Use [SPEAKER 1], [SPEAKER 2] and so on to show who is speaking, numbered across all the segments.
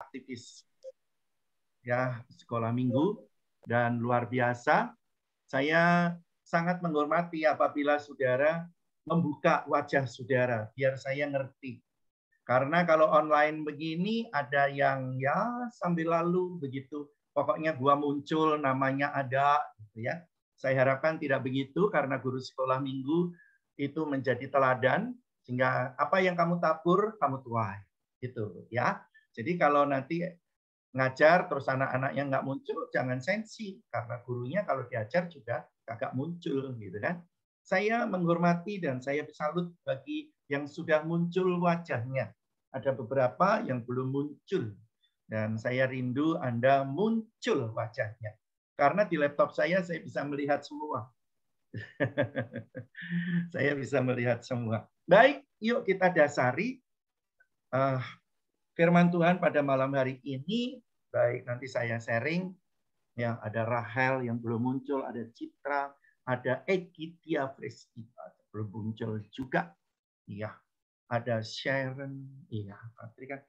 [SPEAKER 1] aktivis ya sekolah minggu, dan luar biasa. Saya sangat menghormati apabila saudara membuka wajah saudara, biar saya ngerti. Karena kalau online begini ada yang ya sambil lalu begitu. Pokoknya gua muncul namanya ada gitu ya. Saya harapkan tidak begitu karena guru sekolah minggu itu menjadi teladan sehingga apa yang kamu tabur kamu tuai. Gitu ya. Jadi kalau nanti ngajar terus anak-anaknya nggak muncul jangan sensi karena gurunya kalau diajar juga kagak muncul gitu kan. Saya menghormati dan saya salut bagi yang sudah muncul wajahnya. Ada beberapa yang belum muncul. Dan saya rindu Anda muncul wajahnya. Karena di laptop saya bisa melihat semua. Saya bisa melihat semua. Baik, yuk kita dasari firman Tuhan pada malam hari ini. Baik, nanti saya sharing. Ya, ada Rahel yang belum muncul, ada Citra, ada Egitia Friskita belum muncul juga. Iya, ada Sharon. Iya, Patrick kan.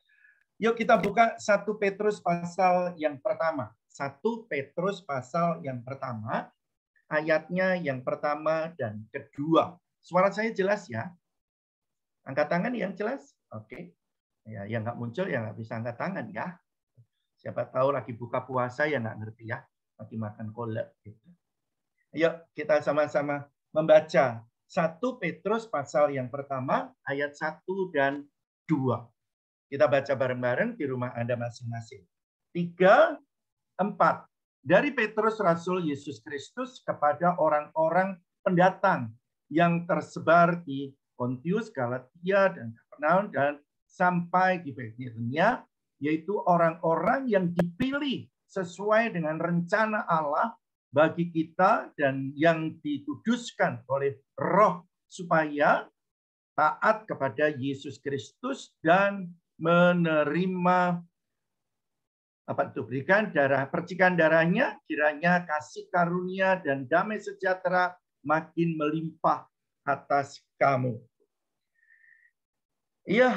[SPEAKER 1] Yuk kita buka 1 Petrus pasal yang pertama. 1 Petrus pasal yang pertama, ayatnya yang pertama dan kedua. Suara saya jelas ya? Angkat tangan yang jelas? Oke. Ya, yang nggak muncul ya nggak bisa angkat tangan ya. Siapa tahu lagi buka puasa ya nggak ngerti ya. Lagi makan kolak. Gitu. Yuk kita sama-sama membaca 1 Petrus pasal yang pertama, ayat 1 dan 2. Kita baca bareng-bareng di rumah Anda masing-masing. 3, 4. Dari Petrus Rasul Yesus Kristus kepada orang-orang pendatang yang tersebar di Pontius, Galatia, dan Kapernaum, dan sampai di Bithania, yaitu orang-orang yang dipilih sesuai dengan rencana Allah bagi kita dan yang dikuduskan oleh Roh supaya taat kepada Yesus Kristus dan menerima berikan darah, percikan darahnya, kiranya kasih karunia dan damai sejahtera makin melimpah atas kamu. Iya,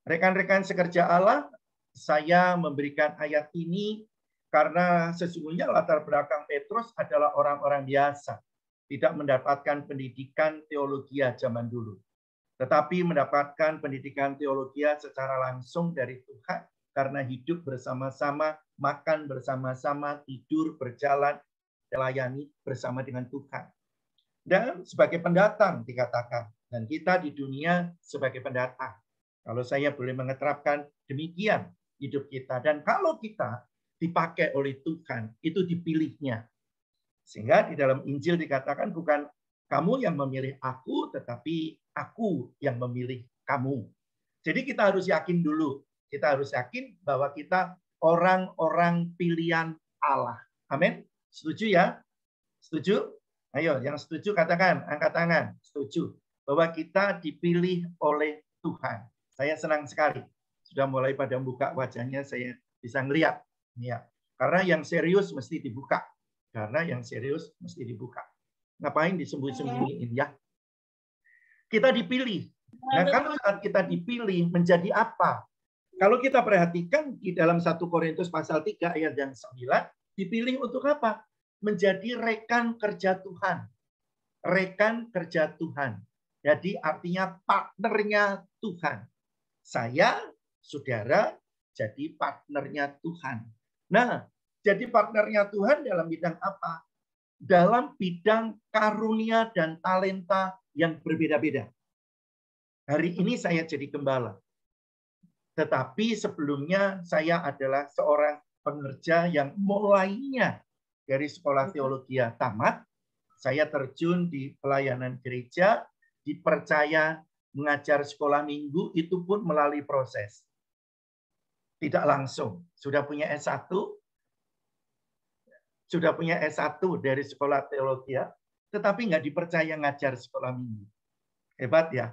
[SPEAKER 1] rekan-rekan sekerja Allah, saya memberikan ayat ini karena sesungguhnya latar belakang Petrus adalah orang-orang biasa, tidak mendapatkan pendidikan teologi zaman dulu, tetapi mendapatkan pendidikan teologi secara langsung dari Tuhan karena hidup bersama-sama, makan bersama-sama, tidur, berjalan, melayani bersama dengan Tuhan. Dan sebagai pendatang dikatakan, dan kita di dunia sebagai pendatang. Kalau saya boleh mengeterapkan demikian hidup kita. Dan kalau kita dipakai oleh Tuhan, itu dipilihnya. Sehingga di dalam Injil dikatakan bukan kamu yang memilih aku, tetapi aku yang memilih kamu. Jadi kita harus yakin dulu. Kita harus yakin bahwa kita orang-orang pilihan Allah. Amin. Setuju ya? Setuju? Ayo, yang setuju katakan, angkat tangan. Setuju. Bahwa kita dipilih oleh Tuhan. Saya senang sekali. Sudah mulai pada buka wajahnya, saya bisa ngelihat. Ya. Karena yang serius mesti dibuka. Karena yang serius mesti dibuka. Ngapain disembunyi-sembunyiin ya? Kita dipilih. Nah, kalau saat kita dipilih menjadi apa? Kalau kita perhatikan di dalam 1 Korintus pasal 3 ayat yang 9, dipilih untuk apa? Menjadi rekan kerja Tuhan. Rekan kerja Tuhan. Jadi artinya partnernya Tuhan. Saya, saudara, jadi partnernya Tuhan. Nah, jadi partnernya Tuhan dalam bidang apa? Dalam bidang karunia dan talenta yang berbeda-beda. Hari ini saya jadi gembala. Tetapi sebelumnya saya adalah seorang pengerja yang mulainya dari sekolah teologi tamat. Saya terjun di pelayanan gereja, dipercaya mengajar sekolah minggu, itu pun melalui proses. Tidak langsung. Sudah punya S1, dari sekolah teologi, tetapi nggak dipercaya ngajar sekolah minggu. Hebat ya.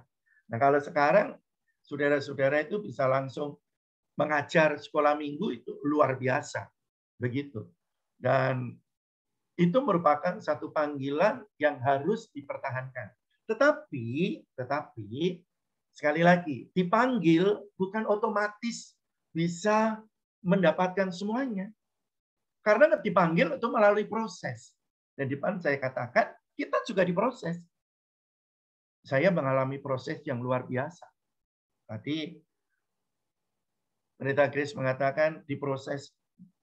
[SPEAKER 1] Nah kalau sekarang saudara-saudara itu bisa langsung mengajar sekolah minggu, itu luar biasa. Begitu. Dan itu merupakan satu panggilan yang harus dipertahankan. Tetapi Sekali lagi, dipanggil bukan otomatis bisa mendapatkan semuanya. Karena dipanggil itu melalui proses. Dan di depan saya katakan, kita juga diproses. Saya mengalami proses yang luar biasa. Tadi Pendeta Grace mengatakan diproses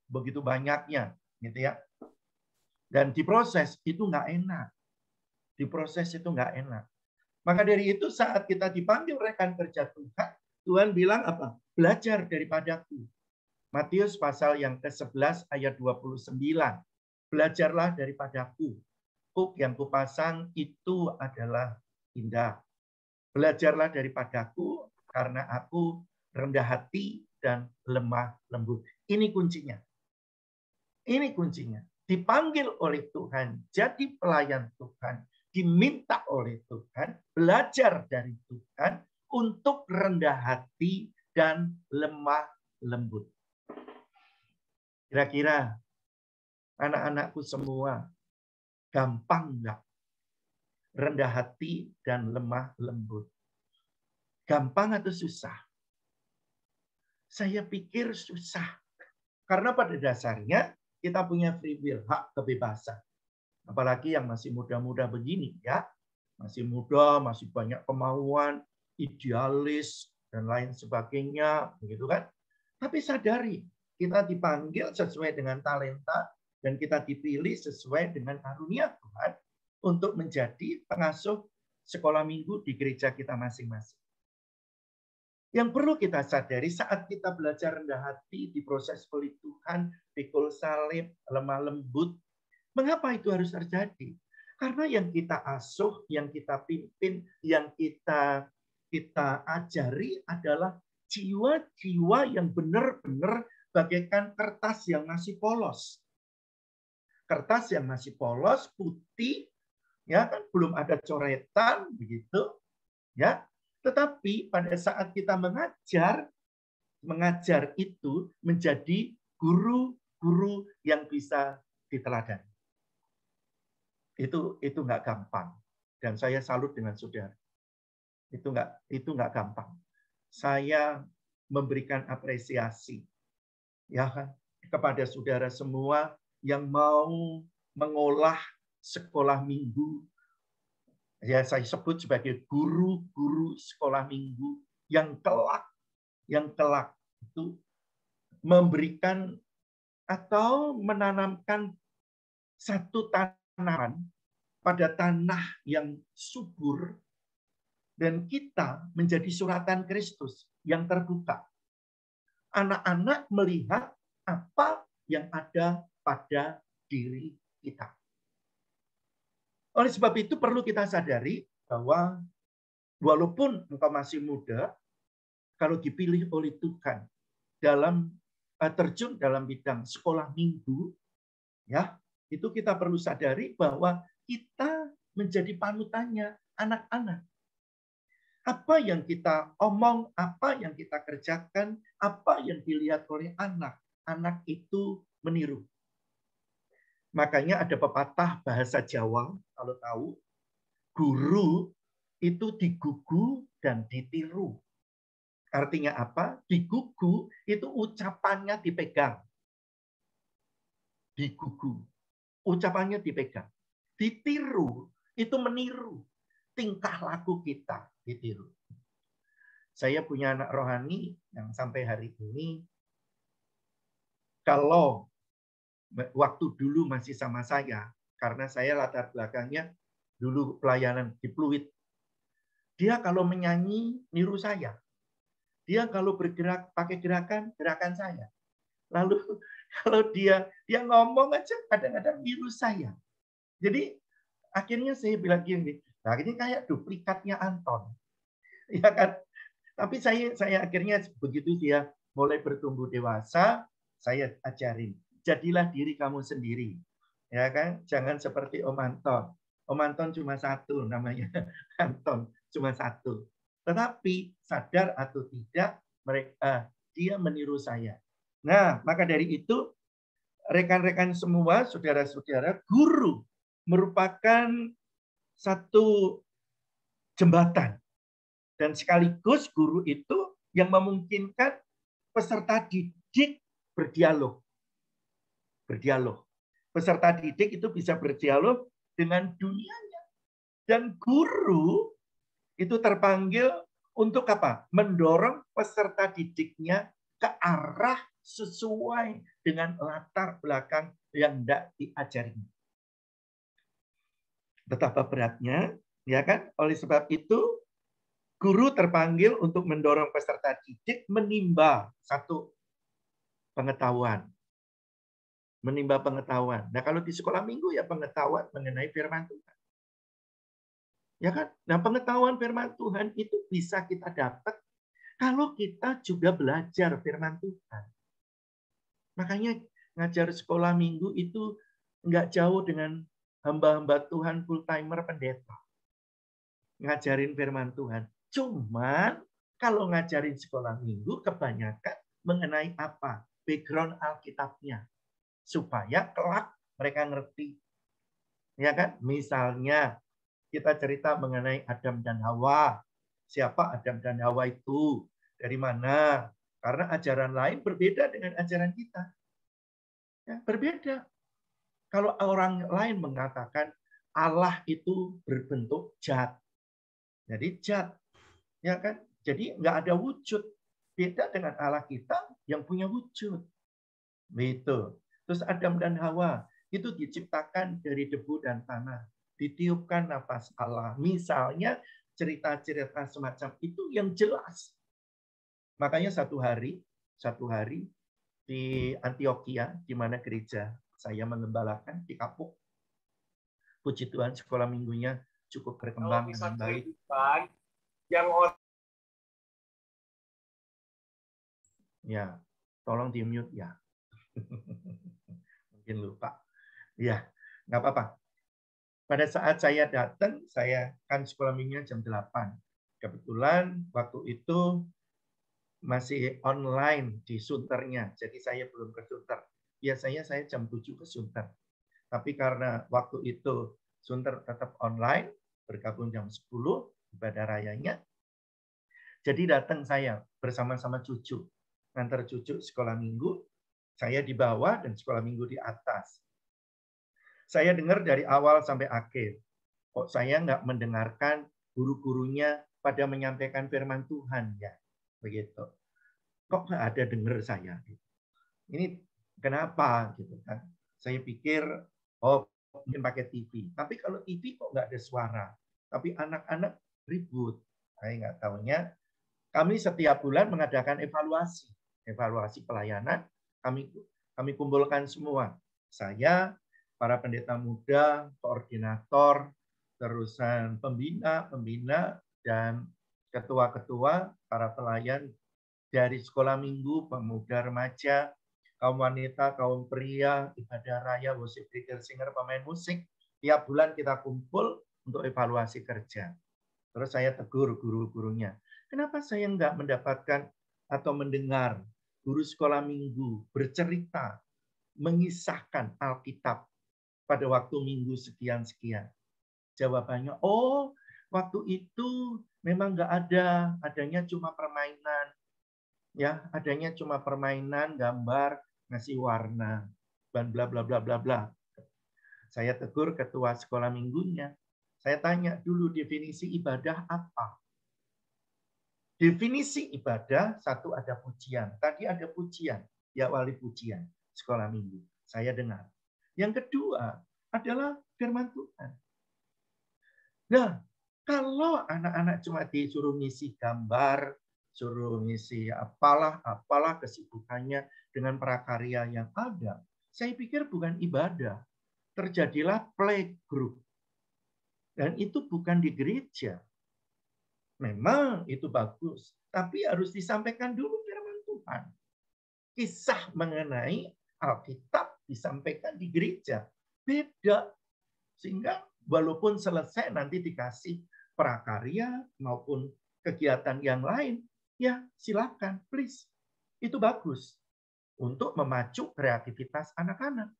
[SPEAKER 1] begitu banyaknya, gitu ya. Dan diproses itu nggak enak. Diproses itu nggak enak. Maka dari itu saat kita dipanggil rekan kerja Tuhan, Tuhan bilang apa? Belajar daripadaku. Matius pasal yang ke-11 ayat 29. Belajarlah daripadaku. Kuk yang kupasang itu adalah indah. Belajarlah daripadaku karena aku rendah hati dan lemah lembut. Ini kuncinya. Ini kuncinya. Dipanggil oleh Tuhan, jadi pelayan Tuhan, diminta oleh Tuhan, belajar dari Tuhan untuk rendah hati dan lemah lembut. Kira-kira anak-anakku semua, gampang nggak rendah hati dan lemah lembut? Gampang atau susah? Saya pikir susah. Karena pada dasarnya kita punya free will, hak kebebasan. Apalagi yang masih muda-muda begini ya. Masih muda, masih banyak kemauan, idealis, dan lain sebagainya. Begitu kan? Tapi sadari, kita dipanggil sesuai dengan talenta, dan kita dipilih sesuai dengan karunia Tuhan untuk menjadi pengasuh sekolah minggu di gereja kita masing-masing. Yang perlu kita sadari saat kita belajar rendah hati, diproses oleh Tuhan, pikul salib, lemah lembut, mengapa itu harus terjadi? Karena yang kita asuh, yang kita pimpin, yang kita ajari adalah jiwa-jiwa yang benar-benar bagaikan kertas yang masih polos. Kertas yang masih polos, putih, ya kan belum ada coretan begitu, ya. Tetapi pada saat kita mengajar itu menjadi guru-guru yang bisa diteladani. Itu nggak gampang. Dan saya salut dengan saudara. Itu nggak gampang. Saya memberikan apresiasi ya kan kepada saudara semua yang mau mengolah sekolah minggu. Ya, saya sebut sebagai guru-guru sekolah minggu yang kelak itu memberikan atau menanamkan satu tanaman pada tanah yang subur dan kita menjadi suratan Kristus yang terbuka. Anak-anak melihat apa yang ada pada diri kita. Oleh sebab itu perlu kita sadari bahwa walaupun engkau masih muda, kalau dipilih oleh Tuhan dalam terjun dalam bidang sekolah minggu, ya itu kita perlu sadari bahwa kita menjadi panutannya anak-anak. Apa yang kita omong, apa yang kita kerjakan, apa yang dilihat oleh anak, anak itu meniru. Makanya ada pepatah bahasa Jawa, kalau tahu, guru itu digugu dan ditiru. Artinya apa? Digugu itu ucapannya dipegang. Digugu. Ucapannya dipegang. Ditiru itu meniru. Tingkah laku kita ditiru. Saya punya anak rohani yang sampai hari ini, kalau waktu dulu masih sama saya, karena saya latar belakangnya dulu pelayanan di Pluit. Dia kalau menyanyi, niru saya. Dia kalau bergerak pakai gerakan saya. Lalu kalau dia ngomong aja kadang-kadang niru saya. Jadi akhirnya saya bilang gini, nah ini kayak duplikatnya Anton. Ya kan? Tapi saya akhirnya begitu dia mulai bertumbuh dewasa, saya ajarin, jadilah diri kamu sendiri. Ya kan? Jangan seperti Om Anton. Om Anton cuma satu namanya. Anton cuma satu. Tetapi sadar atau tidak mereka dia meniru saya. Nah, maka dari itu rekan-rekan semua, saudara-saudara, guru merupakan satu jembatan Dan sekaligus guru itu yang memungkinkan peserta didik berdialog. Berdialog. Peserta didik itu bisa berdialog dengan dunianya. Dan guru itu terpanggil untuk apa? Mendorong peserta didiknya ke arah sesuai dengan latar belakang yang tidak diajarinya. Betapa beratnya, ya kan? Oleh sebab itu, guru terpanggil untuk mendorong peserta didik menimba satu pengetahuan. Menimba pengetahuan. Nah, kalau di sekolah minggu ya pengetahuan mengenai firman Tuhan. Ya kan? Nah, pengetahuan firman Tuhan itu bisa kita dapat kalau kita juga belajar firman Tuhan. Makanya ngajar sekolah minggu itu nggak jauh dengan hamba-hamba Tuhan full-timer pendeta. Ngajarin firman Tuhan. Cuman kalau ngajarin sekolah minggu kebanyakan mengenai apa? Background Alkitabnya. Supaya kelak mereka ngerti. Ya kan? Misalnya kita cerita mengenai Adam dan Hawa. Siapa Adam dan Hawa itu? Dari mana? Karena ajaran lain berbeda dengan ajaran kita. Ya, berbeda. Kalau orang lain mengatakan Allah itu berbentuk zat. Jadi zat. Ya kan? Jadi nggak ada wujud. Beda dengan Allah kita yang punya wujud. Begitu. Terus Adam dan Hawa itu diciptakan dari debu dan tanah. Ditiupkan nafas Allah. Misalnya cerita-cerita semacam itu yang jelas. Makanya satu hari di Antioquia, di mana gereja saya mengembalakan di Kapuk, puji Tuhan sekolah minggunya cukup berkembang dengan baik. Yang ya, tolong di mute ya. Mungkin lupa. Ya, nggak apa-apa. Pada saat saya datang, saya kan sekolah minggunya jam 8. Kebetulan waktu itu masih online di Sunternya, jadi saya belum ke Sunter. Biasanya saya jam 7 ke Sunter. Tapi karena waktu itu Sunter tetap online, bergabung jam 10, ibadah rayanya. Jadi datang saya bersama-sama cucu. Ngantar cucu sekolah minggu, saya di bawah dan sekolah minggu di atas. Saya dengar dari awal sampai akhir. Kok saya nggak mendengarkan guru-gurunya pada menyampaikan firman Tuhan ya, begitu. Kok nggak ada dengar saya? Ini kenapa gitu kan? Saya pikir oh mungkin pakai TV. Tapi kalau TV kok nggak ada suara. Tapi anak-anak ribut. Saya nggak tahunya. Kami setiap bulan mengadakan evaluasi pelayanan. Kami kumpulkan semua. Saya, para pendeta muda, koordinator, terusan pembina, dan ketua-ketua, para pelayan dari sekolah minggu, pemuda remaja, kaum wanita, kaum pria, ibadah raya, worship leader, singer, pemain musik. Tiap bulan kita kumpul untuk evaluasi kerja. Terus saya tegur guru-gurunya. Kenapa saya nggak mendapatkan atau mendengar guru sekolah minggu bercerita, mengisahkan Alkitab pada waktu minggu sekian-sekian? Jawabannya, oh waktu itu memang nggak ada, adanya cuma permainan. Ya, adanya cuma permainan, gambar, ngasih warna, dan bla bla bla bla bla. Saya tegur ketua sekolah minggunya. Saya tanya dulu definisi ibadah apa? Definisi ibadah, satu ada pujian. Tadi ada pujian, diawali pujian, sekolah minggu. Saya dengar. Yang kedua adalah firman Tuhan. Nah, kalau anak-anak cuma disuruh ngisi gambar, suruh ngisi apalah kesibukannya dengan prakarya yang ada, saya pikir bukan ibadah. Terjadilah playgroup. Dan itu bukan di gereja. Memang itu bagus, tapi harus disampaikan dulu firman Tuhan. Kisah mengenai Alkitab disampaikan di gereja. Beda. Sehingga walaupun selesai nanti dikasih prakarya maupun kegiatan yang lain, ya silakan, please. Itu bagus untuk memacu kreativitas anak-anak.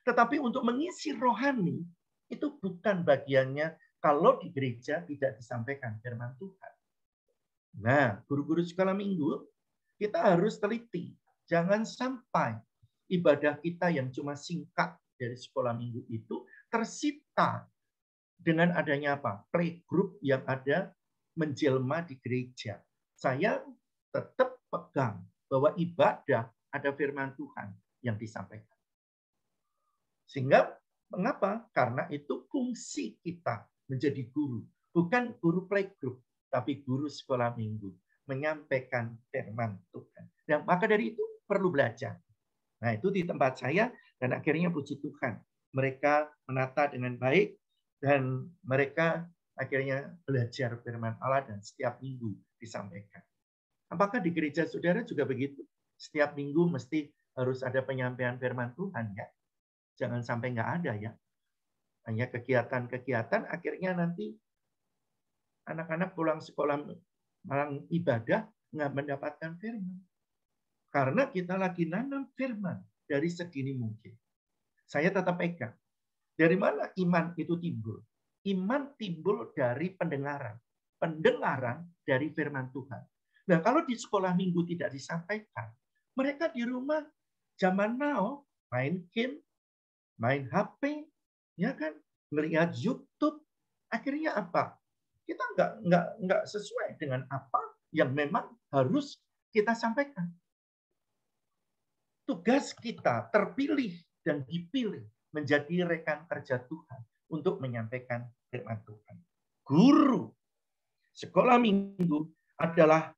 [SPEAKER 1] Tetapi untuk mengisi rohani, itu bukan bagiannya kalau di gereja tidak disampaikan firman Tuhan. Nah, guru-guru sekolah minggu, kita harus teliti. Jangan sampai ibadah kita yang cuma singkat dari sekolah minggu itu tersita dengan adanya apa? Playgroup yang ada menjelma di gereja. Saya tetap pegang bahwa ibadah ada firman Tuhan yang disampaikan. Sehingga mengapa? Karena itu fungsi kita menjadi guru. Bukan guru playgroup, tapi guru sekolah minggu. Menyampaikan firman Tuhan. Dan maka dari itu perlu belajar. Nah itu di tempat saya, dan akhirnya puji Tuhan. Mereka menata dengan baik, dan mereka akhirnya belajar firman Allah dan setiap minggu disampaikan. Apakah di gereja saudara juga begitu? Setiap minggu mesti harus ada penyampaian firman Tuhan, ya? Jangan sampai nggak ada, ya. Hanya kegiatan-kegiatan, akhirnya nanti anak-anak pulang sekolah malang ibadah nggak mendapatkan firman. Karena kita lagi nanam firman dari sedini mungkin. Saya tetap pegang. Dari mana iman itu timbul? Iman timbul dari pendengaran. Pendengaran dari firman Tuhan. Nah, kalau di sekolah minggu tidak disampaikan, mereka di rumah zaman now main game, main HP, ya kan, melihat YouTube, akhirnya apa? Kita nggak sesuai dengan apa yang memang harus kita sampaikan. Tugas kita terpilih dan dipilih menjadi rekan kerja Tuhan untuk menyampaikan firman Tuhan. Guru sekolah minggu adalah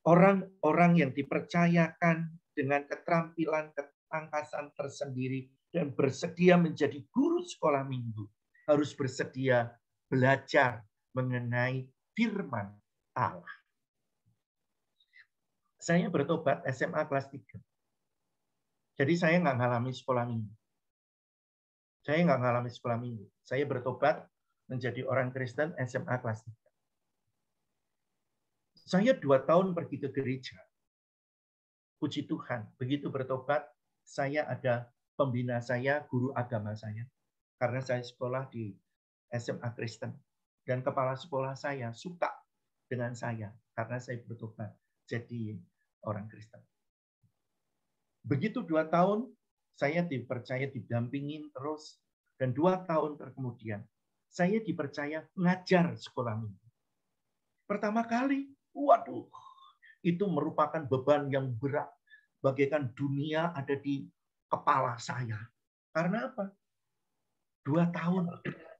[SPEAKER 1] orang-orang yang dipercayakan dengan keterampilan, ketangkasan tersendiri dan bersedia menjadi guru sekolah minggu. Harus bersedia belajar mengenai firman Allah. Saya bertobat SMA kelas 3. Jadi saya nggak ngalami sekolah minggu. Saya nggak ngalami sekolah minggu. Saya bertobat menjadi orang Kristen SMA kelas 3. Saya 2 tahun pergi ke gereja. Puji Tuhan, begitu bertobat, saya ada pembina saya, guru agama saya. Karena saya sekolah di SMA Kristen. Dan kepala sekolah saya suka dengan saya karena saya bertobat jadi orang Kristen. Begitu 2 tahun, saya dipercaya didampingin terus. Dan 2 tahun kemudian, saya dipercaya ngajar sekolah minggu. Pertama kali, waduh, itu merupakan beban yang berat. Bagaikan dunia ada di kepala saya. Karena apa? 2 tahun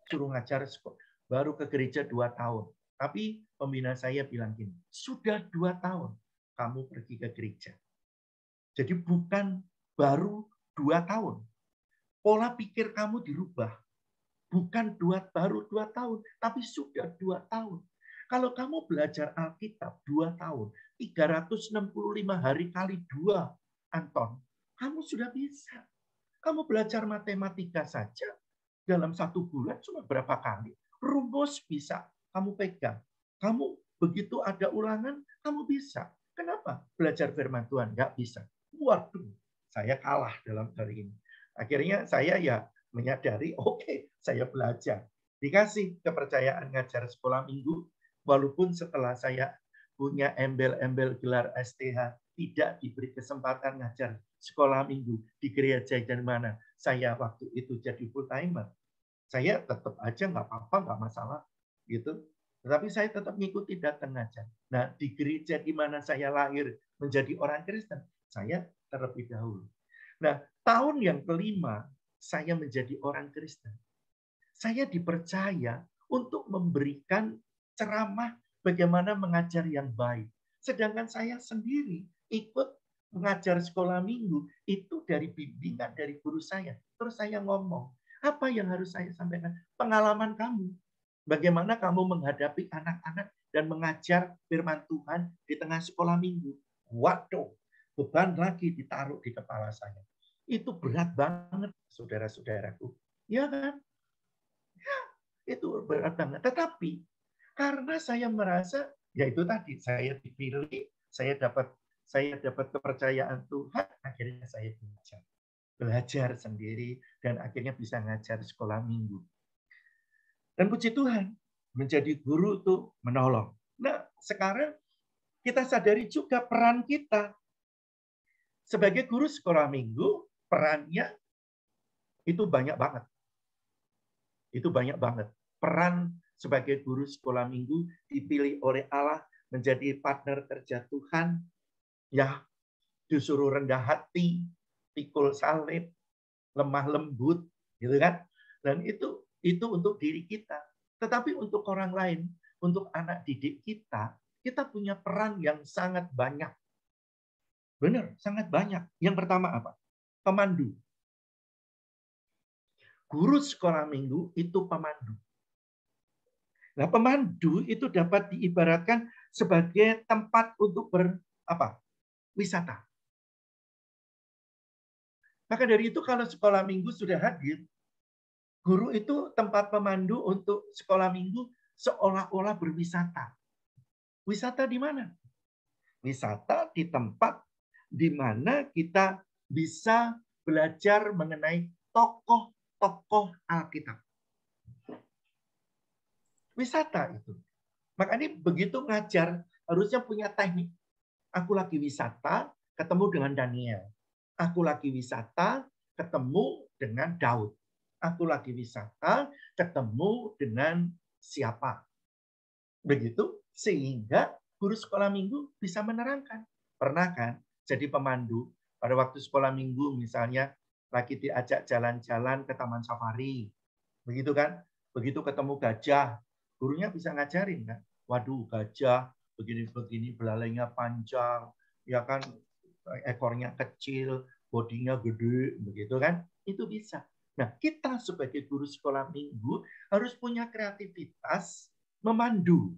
[SPEAKER 1] suruh ngajar sekolah. Baru ke gereja 2 tahun. Tapi pembina saya bilang gini, sudah 2 tahun kamu pergi ke gereja. Jadi bukan baru 2 tahun. Pola pikir kamu dirubah. Bukan baru 2 tahun, tapi sudah 2 tahun. Kalau kamu belajar Alkitab 2 tahun, 365 hari kali 2, Anton, kamu sudah bisa. Kamu belajar matematika saja dalam 1 bulan cuma berapa kali. Rumus bisa kamu pegang. Kamu begitu ada ulangan, kamu bisa. Kenapa? Belajar firman Tuhan nggak bisa. Waduh, saya kalah dalam hal ini. Akhirnya saya ya menyadari, oke, saya belajar. Dikasih kepercayaan ngajar sekolah minggu, walaupun setelah saya punya embel-embel gelar STH, tidak diberi kesempatan ngajar sekolah minggu di gereja dan mana. Saya waktu itu jadi full timer. Saya tetap aja nggak apa-apa, nggak masalah, gitu. Tetapi saya tetap ngikuti datang ngajar. Nah, di gereja di mana saya lahir menjadi orang Kristen, saya terlebih dahulu. Nah, tahun yang kelima, saya menjadi orang Kristen. Saya dipercaya untuk memberikan ceramah bagaimana mengajar yang baik. Sedangkan saya sendiri ikut mengajar sekolah minggu, itu dari bimbingan dari guru saya. Terus saya ngomong, apa yang harus saya sampaikan? Pengalaman kamu. Bagaimana kamu menghadapi anak-anak dan mengajar firman Tuhan di tengah sekolah minggu. Waduh, beban lagi ditaruh di kepala saya. Itu berat banget, saudara-saudaraku. Ya kan? Ya, itu berat banget. Tetapi karena saya merasa, ya itu tadi, saya dipilih, saya dapat kepercayaan Tuhan, akhirnya saya belajar sendiri, dan akhirnya bisa ngajar sekolah minggu. Dan puji Tuhan, menjadi guru itu menolong. Nah, sekarang kita sadari juga peran kita. Sebagai guru sekolah minggu, perannya itu banyak banget. Itu banyak banget. Peran sebagai guru sekolah minggu dipilih oleh Allah menjadi partner kerja Tuhan, ya disuruh rendah hati, pikul salib, lemah lembut, gitu kan? Dan itu untuk diri kita. Tetapi untuk orang lain, untuk anak didik kita, kita punya peran yang sangat banyak. Benar, sangat banyak. Yang pertama apa? Pemandu. Guru sekolah minggu itu pemandu. Nah, pemandu itu dapat diibaratkan sebagai tempat untuk wisata. Maka dari itu kalau sekolah minggu sudah hadir, guru itu tempat pemandu untuk sekolah minggu seolah-olah berwisata. Wisata di mana? Wisata di tempat di mana kita bisa belajar mengenai tokoh-tokoh Alkitab. Wisata itu. Makanya begitu ngajar harusnya punya teknik. Aku lagi wisata, ketemu dengan Daniel. Aku lagi wisata, ketemu dengan Daud. Aku lagi wisata, ketemu dengan siapa. Begitu, sehingga guru sekolah minggu bisa menerangkan. Pernah kan jadi pemandu, pada waktu sekolah minggu misalnya, lagi diajak jalan-jalan ke Taman Safari. Begitu kan? Begitu ketemu gajah, gurunya bisa ngajarin kan? Waduh, gajah begini-begini, belalainya panjang, ya kan, ekornya kecil, bodinya gede, begitu kan? Itu bisa. Nah, kita sebagai guru sekolah minggu harus punya kreativitas memandu.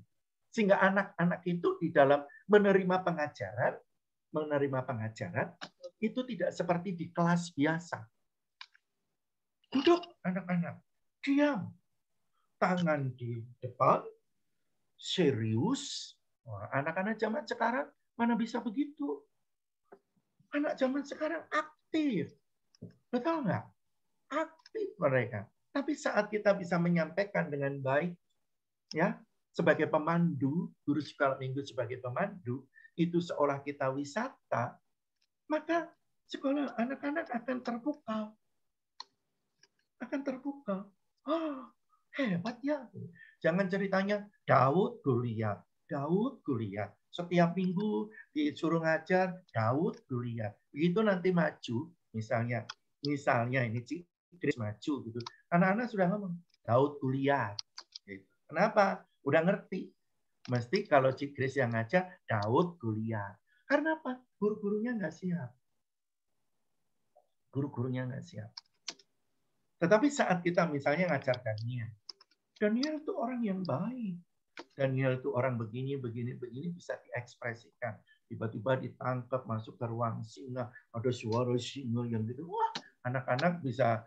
[SPEAKER 1] Sehingga anak-anak itu di dalam menerima pengajaran itu tidak seperti di kelas biasa. Duduk anak-anak, diam. Tangan di depan, serius. Anak-anak zaman sekarang mana bisa begitu? Anak zaman sekarang aktif. Betul nggak? Aktif mereka. Tapi saat kita bisa menyampaikan dengan baik, ya, sebagai pemandu, guru sekolah minggu sebagai pemandu, itu seolah kita wisata, maka sekolah anak-anak akan terpukau. Akan terpukau. Oh, hebat ya. Jangan ceritanya Daud Goliat. Daud Goliat. Setiap minggu disuruh ngajar Daud Goliat. Begitu nanti maju, misalnya ini Grace maju gitu. Anak-anak sudah ngomong Daud Goliat. Gitu. Kenapa? Udah ngerti. Mesti kalau Cik Grace yang ngajar Daud Goliat. Karena apa? Guru-gurunya nggak siap. Guru-gurunya nggak siap. Tetapi saat kita misalnya ngajar Daniel itu orang yang baik. Daniel itu orang begini bisa diekspresikan. Tiba-tiba ditangkap masuk ke ruang singa, ada suara singa yang gitu. Wah, anak-anak bisa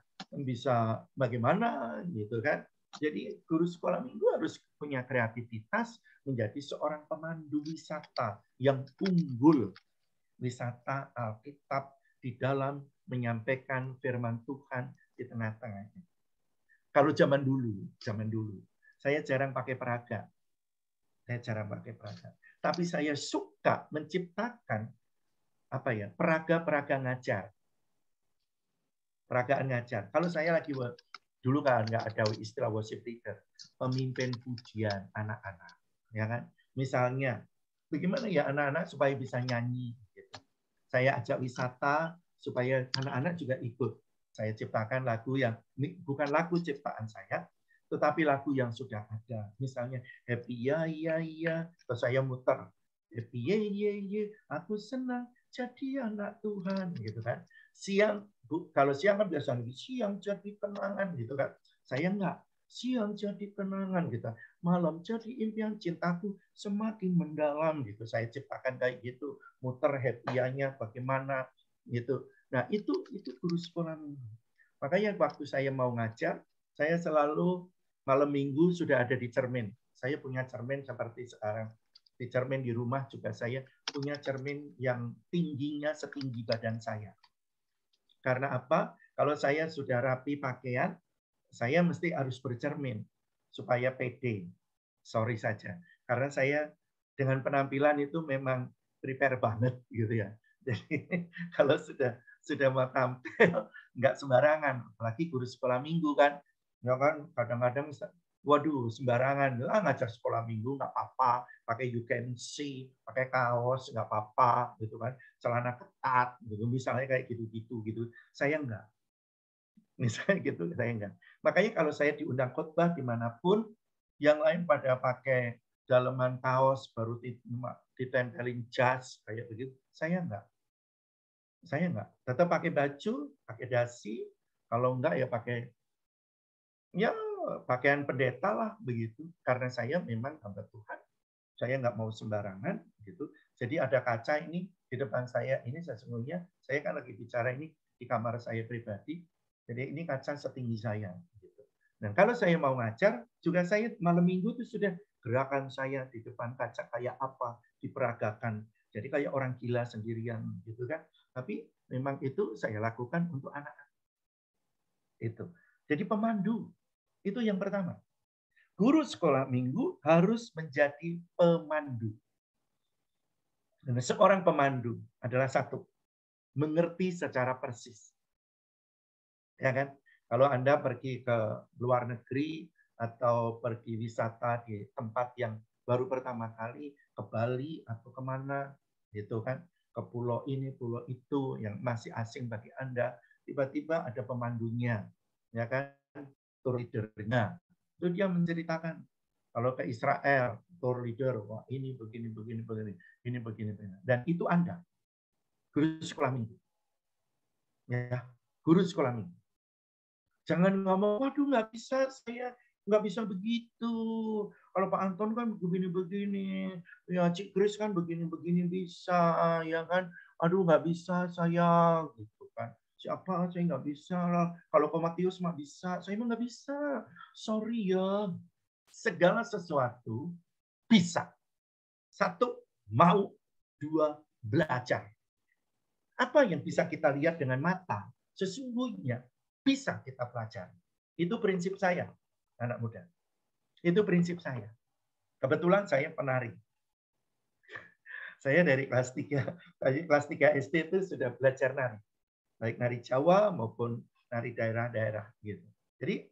[SPEAKER 1] bagaimana gitu kan. Jadi guru sekolah minggu harus punya kreativitas menjadi seorang pemandu wisata yang unggul. Wisata Alkitab di dalam menyampaikan firman Tuhan di tengah-tengahnya. Kalau zaman dulu, saya jarang pakai peraga. Tapi saya suka menciptakan peraga-peraga ngajar. Peragaan ngajar. Kalau saya lagi dulu kan nggak ada istilah worship leader, pemimpin pujian anak-anak, ya kan? Misalnya, bagaimana ya anak-anak supaya bisa nyanyi? Gitu. Saya ajak wisata supaya anak-anak juga ikut. Saya ciptakan lagu yang bukan lagu ciptaan saya, tetapi lagu yang sudah ada. Misalnya happy ya ya ya, terus saya muter happy ya ya ya, aku senang jadi anak Tuhan, gitu kan. Kalau siang kan biasanya siang jadi kenangan, gitu kan. Saya enggak, siang jadi kenangan, gitu. Malam jadi impian cintaku semakin mendalam, gitu. Saya ciptakan kayak gitu, muter happy-nya bagaimana, gitu. Nah, itu guru sekolah minggu. Makanya waktu saya mau ngajar, saya selalu malam minggu sudah ada di cermin. Saya punya cermin seperti sekarang. Di cermin di rumah juga saya punya cermin yang tingginya setinggi badan saya. Karena apa? Kalau saya sudah rapi pakaian, saya mesti harus bercermin supaya pede. Sorry saja. Karena saya dengan penampilan itu memang prepare banget gitu ya. Jadi kalau sudah mau tampil nggak sembarangan, apalagi guru sekolah minggu kan, ya kan kadang-kadang waduh sembarangan, ngajar sekolah minggu nggak apa-apa, pakai you can see, pakai kaos nggak apa-apa gitu kan, celana ketat gitu, misalnya kayak gitu-gitu gitu. Saya enggak, misalnya gitu saya enggak. Makanya kalau saya diundang khotbah dimanapun, yang lain pada pakai daleman kaos baru ditempelin jas kayak begitu, saya enggak. Saya enggak. Tetap pakai baju, pakai dasi, kalau enggak ya pakai ya pakaian pendeta lah begitu. Karena saya memang hamba Tuhan. Saya nggak mau sembarangan gitu. Jadi ada kaca ini di depan saya. Ini sesungguhnya saya kan lagi bicara ini di kamar saya pribadi. Jadi ini kaca setinggi saya. Gitu. Dan kalau saya mau ngajar, juga saya malam minggu itu sudah gerakan saya di depan kaca kayak apa diperagakan. Jadi kayak orang gila sendirian gitu kan. Tapi memang itu saya lakukan untuk anak-anak. Itu. Jadi pemandu itu yang pertama. Guru sekolah minggu harus menjadi pemandu. Dan seorang pemandu adalah satu, mengerti secara persis. Ya kan? Kalau Anda pergi ke luar negeri atau pergi wisata di tempat yang baru pertama kali, ke Bali atau kemana, gitu kan? Ke pulau ini, pulau itu yang masih asing bagi Anda, tiba-tiba ada pemandunya, ya kan? Tour leader-nya. Itu dia menceritakan. Kalau ke Israel, tour leader, wah ini begini, begini, begini, ini begini, begini. Dan itu Anda, guru sekolah minggu. Ya, guru sekolah minggu. Jangan ngomong, waduh nggak bisa, saya nggak bisa begitu. Kalau Pak Anton kan begini-begini, ya Cik Grace kan begini-begini bisa, ya kan? Aduh nggak bisa saya, gitu kan? Siapa? Saya nggak bisa lah. Kalau Pak Matius mah bisa, saya mah nggak bisa. Sorry ya. Segala sesuatu bisa. Satu, mau. Dua, belajar. Apa yang bisa kita lihat dengan mata, sesungguhnya bisa kita pelajari. Itu prinsip saya, anak muda. Itu prinsip saya. Kebetulan saya penari. Saya dari kelas 3 SD itu sudah belajar nari. Baik nari Jawa maupun nari daerah-daerah gitu. Jadi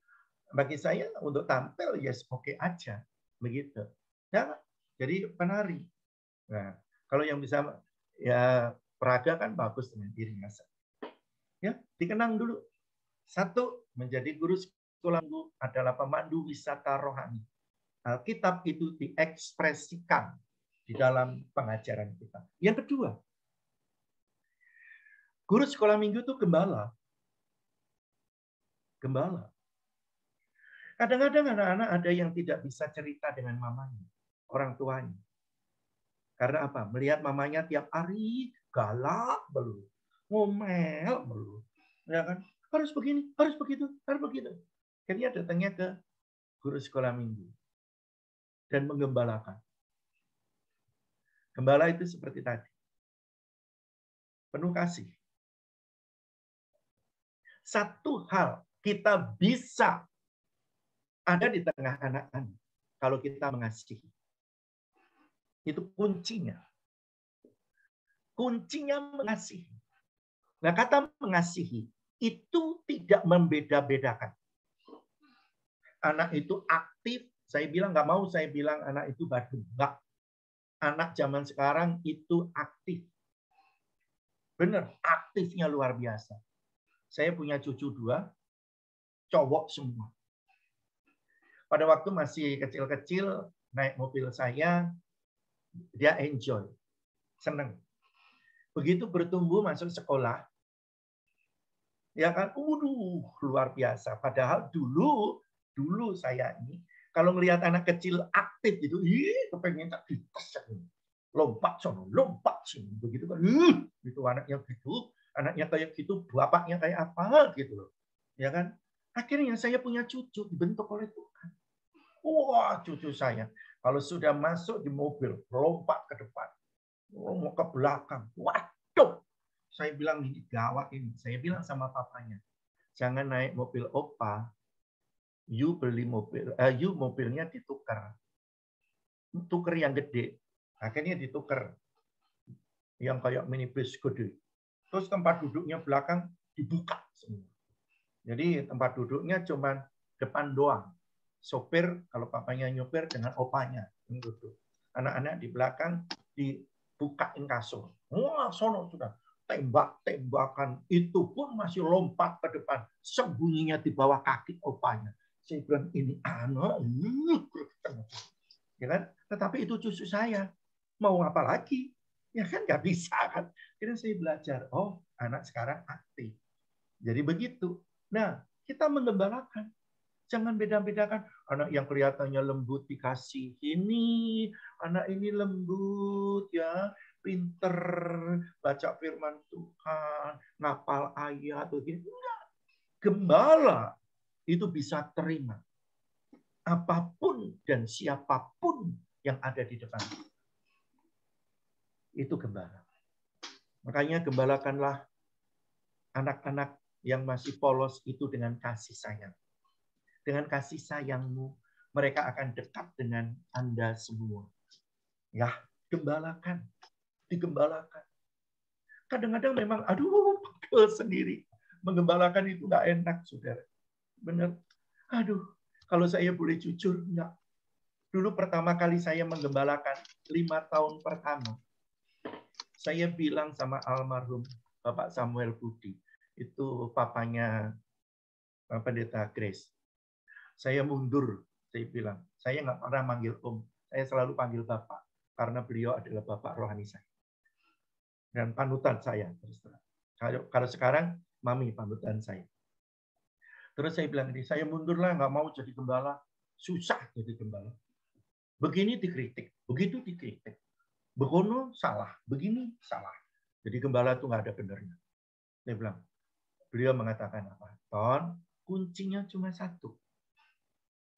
[SPEAKER 1] bagi saya untuk tampil yes oke aja begitu. Ya, jadi penari. Nah, kalau yang bisa ya peraga kan bagus dengan dirinya. Ya, dikenang dulu. Satu, menjadi guru sekolah minggu adalah pemandu wisata rohani. Alkitab itu diekspresikan di dalam pengajaran kita. Yang kedua, guru sekolah minggu itu gembala. Gembala. Kadang-kadang anak-anak ada yang tidak bisa cerita dengan mamanya, orang tuanya. Karena apa? Melihat mamanya tiap hari galak belum, ngomel belum, ya kan? Harus begini, harus begitu, harus begitu. Akhirnya datangnya ke guru sekolah minggu dan menggembalakan. Gembala itu seperti tadi, penuh kasih. Satu hal kita bisa ada di tengah anak-anak kalau kita mengasihi. Itu kuncinya. Kuncinya mengasihi. Nah, kata mengasihi itu tidak membeda-bedakan. Anak itu aktif, saya bilang nggak mau saya bilang anak itu badung. Nggak. Anak zaman sekarang itu aktif. Benar, aktifnya luar biasa. Saya punya cucu 2, cowok semua. Pada waktu masih kecil-kecil, naik mobil saya, dia enjoy, senang. Begitu bertumbuh masuk sekolah, ya kan, luar biasa. Padahal dulu saya ini, kalau melihat anak kecil aktif gitu, kepengen tak dites, lompat sono, lompat sini, begitu kan, itu anaknya kayak gitu, bapaknya kayak apa gitu loh, ya kan. Akhirnya saya punya cucu dibentuk oleh Tuhan. Wah, cucu saya kalau sudah masuk di mobil, lompat ke depan, mau ke belakang. Waduh, saya bilang ini gawat ini. Saya bilang sama papanya, jangan naik mobil opa, you beli mobil, you mobilnya ditukar, tukar yang gede. Akhirnya ditukar. Yang kayak minibus gede. Terus tempat duduknya belakang dibuka semua. Jadi tempat duduknya cuma depan doang. Sopir, kalau papanya nyopir dengan opanya yang duduk. Anak-anak di belakang dibukain kasur. Wah, sono sudah tembak-tembakan. Itu pun masih lompat ke depan. Sembunyinya di bawah kaki opanya. Saya bilang, ini anak. Ya kan? Tetapi itu cucu saya. Mau apa lagi? Ya kan nggak bisa kan. Jadi saya belajar. Oh, anak sekarang aktif. Jadi begitu. Nah, kita menggembalakan. Jangan beda-bedakan. Anak yang kelihatannya lembut dikasih ini. Anak ini lembut ya. Pinter. Baca firman Tuhan. Ngapal ayat. Begini. Enggak. Gembala itu bisa terima. Apapun dan siapapun yang ada di depan. Itu gembala. Makanya gembalakanlah anak-anak yang masih polos itu dengan kasih sayang. Dengan kasih sayangmu, mereka akan dekat dengan Anda semua. Ya, gembalakan. Digembalakan. Kadang-kadang memang, aduh, pegel sendiri. Menggembalakan itu nggak enak, saudara. Benar. Aduh, kalau saya boleh jujur, enggak. Dulu pertama kali saya menggembalakan, 5 tahun pertama. Saya bilang sama almarhum Bapak Samuel Budi, itu papanya Pendeta Grace. Saya mundur, saya bilang. Saya nggak pernah manggil Om, saya selalu panggil Bapak, karena beliau adalah Bapak rohani saya. Dan panutan saya, terus terang. Kalau sekarang, Mami panutan saya. Terus saya bilang ini, saya mundurlah, nggak mau jadi gembala. Susah jadi gembala. Begini dikritik, begitu dikritik. Begono salah, begini salah. Jadi gembala itu nggak ada benernya. Saya bilang, beliau mengatakan apa? Ton, kuncinya cuma satu.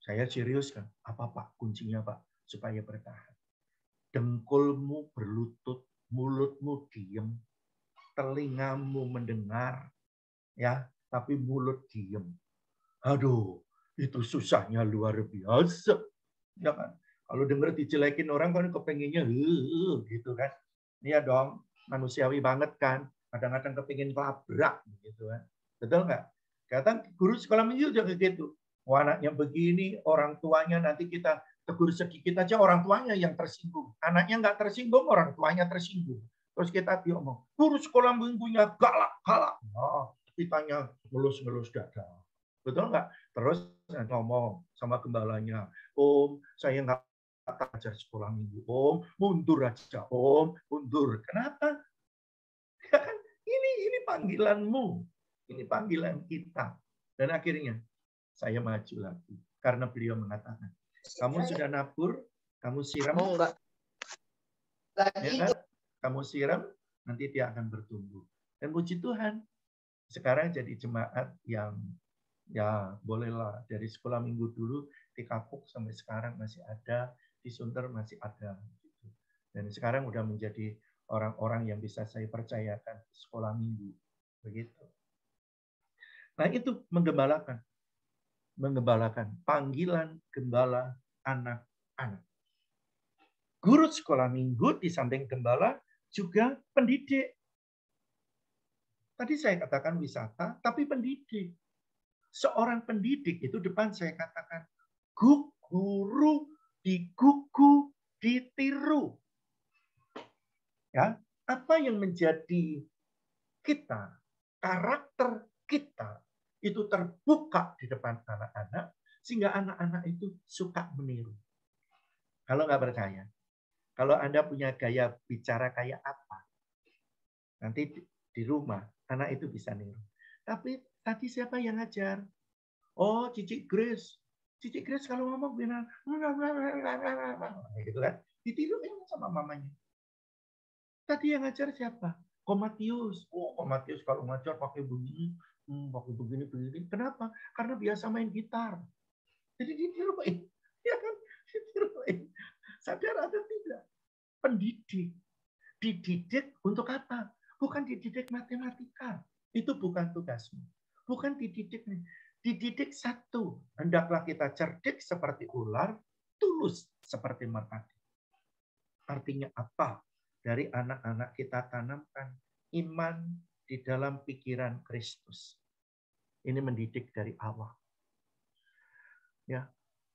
[SPEAKER 1] Saya serius kan? Apa Pak? Kuncinya Pak? Supaya bertahan. Dengkulmu berlutut, mulutmu diem, telingamu mendengar, ya, tapi mulut diem. Aduh, itu susahnya luar biasa. Ya kan? Kalau dengar dijelekin orang kan kepengennya gitu kan. Iya dong, manusiawi banget kan. Kadang-kadang kepengin kelabrak gitu kan. Betul nggak? Kadang guru sekolah minggu juga gitu. Oh, anaknya begini, orang tuanya nanti kita tegur sedikit aja orang tuanya yang tersinggung. Anaknya nggak tersinggung, orang tuanya tersinggung. Terus kita diomong, guru sekolah minggunya galak-galak. Oh, kitanya ngelus-ngelus dada. Betul nggak? Terus ngomong sama gembalanya, Om, saya nggak ajar sekolah minggu, Om, mundur aja, Om, mundur. Kenapa? Ya kan, ini panggilanmu, ini panggilan kita. Dan akhirnya saya maju lagi karena beliau mengatakan, kamu sudah nabur, kamu siram,
[SPEAKER 2] Oh enggak.
[SPEAKER 1] ya kan? Kamu siram, nanti dia akan bertumbuh. Dan puji Tuhan, sekarang jadi jemaat yang ya bolehlah dari sekolah minggu dulu di Kapuk sampai sekarang masih ada, di Sunter masih ada. Dan sekarang udah menjadi orang-orang yang bisa saya percayakan di sekolah minggu. Begitu. Nah itu menggembalakan. Menggembalakan. Panggilan gembala anak-anak. Guru sekolah minggu di samping gembala juga pendidik. Tadi saya katakan wisata, tapi pendidik. Seorang pendidik itu depan saya katakan, guru digugu, ditiru. Ya, apa yang menjadi kita, karakter kita itu terbuka di depan anak-anak sehingga anak-anak itu suka meniru. Kalau nggak percaya, kalau Anda punya gaya bicara kayak apa, nanti di rumah anak itu bisa niru. Tapi tadi siapa yang ngajar? Oh, Cici Grace. Cici Grace kalau ngomong bilang, gitu kan. Ditiru sama mamanya. Tadi yang ngajar siapa? Ko Matius. Oh, Ko Matius kalau ngajar pakai begini, pakai begini. Kenapa? Karena biasa main gitar. Jadi ditiruin. Ya kan? Ditiruin. Sadar atau tidak? Pendidik. Dididik untuk apa? Bukan dididik matematika. Itu bukan tugasmu. Bukan dididik. Dididik satu. Hendaklah kita cerdik seperti ular, tulus seperti merpati. Artinya apa? Dari anak-anak kita tanamkan iman di dalam pikiran Kristus. Ini mendidik dari awal. Ya,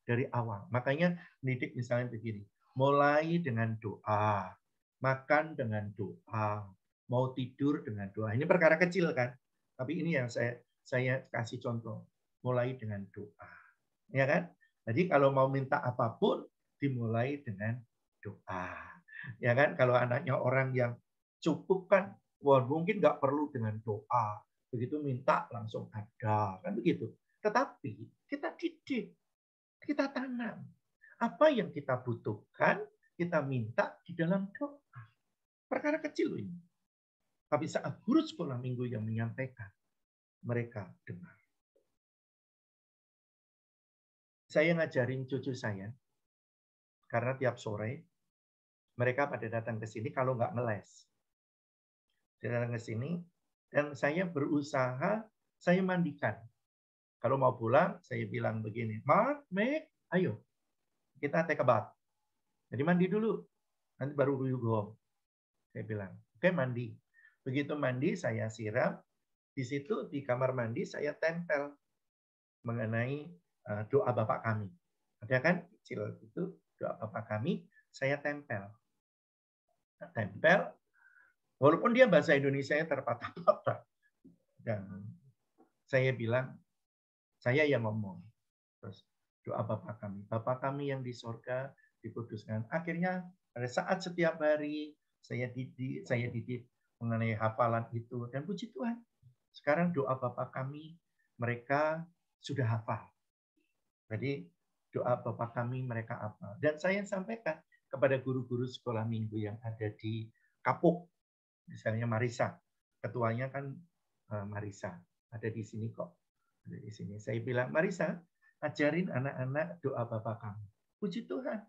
[SPEAKER 1] dari awal. Makanya mendidik misalnya begini. Mulai dengan doa, makan dengan doa, mau tidur dengan doa. Ini perkara kecil kan? Tapi ini yang saya kasih contoh. Mulai dengan doa. Ya kan? Jadi kalau mau minta apapun dimulai dengan doa. Ya kan? Kalau anaknya orang yang cukup kan, wah mungkin nggak perlu dengan doa. Begitu minta langsung ada, kan begitu. Tetapi kita didik, kita tanam. Apa yang kita butuhkan, kita minta di dalam doa. Perkara kecil ini. Tapi saat guru sekolah minggu yang menyampaikan, mereka dengar. Saya ngajarin cucu saya, karena tiap sore mereka pada datang ke sini kalau nggak ngeles. Datang ke sini, dan saya berusaha, saya mandikan. Kalau mau pulang, saya bilang begini, Mark, Meg, ayo, kita take a bath. Jadi mandi dulu, nanti baru you go home. Saya bilang, oke mandi. Begitu mandi, saya siram. Di situ, di kamar mandi, saya tempel mengenai doa Bapa kami. Ada kan kecil itu doa Bapa kami, saya tempel. Tempel, walaupun dia bahasa Indonesia terpatah-patah. Dan saya bilang, saya yang ngomong. Terus doa Bapa kami yang di sorga, dikuduskan. Akhirnya pada saat setiap hari saya didik mengenai hafalan itu. Dan puji Tuhan, sekarang doa Bapa kami, mereka sudah hafal. Jadi doa Bapa kami mereka hafal. Dan saya sampaikan kepada guru-guru sekolah minggu yang ada di Kapuk. Misalnya Marisa. Ketuanya kan Marisa. Ada di sini kok. Ada di sini. Saya bilang, Marisa, ajarin anak-anak doa Bapa kami. Puji Tuhan.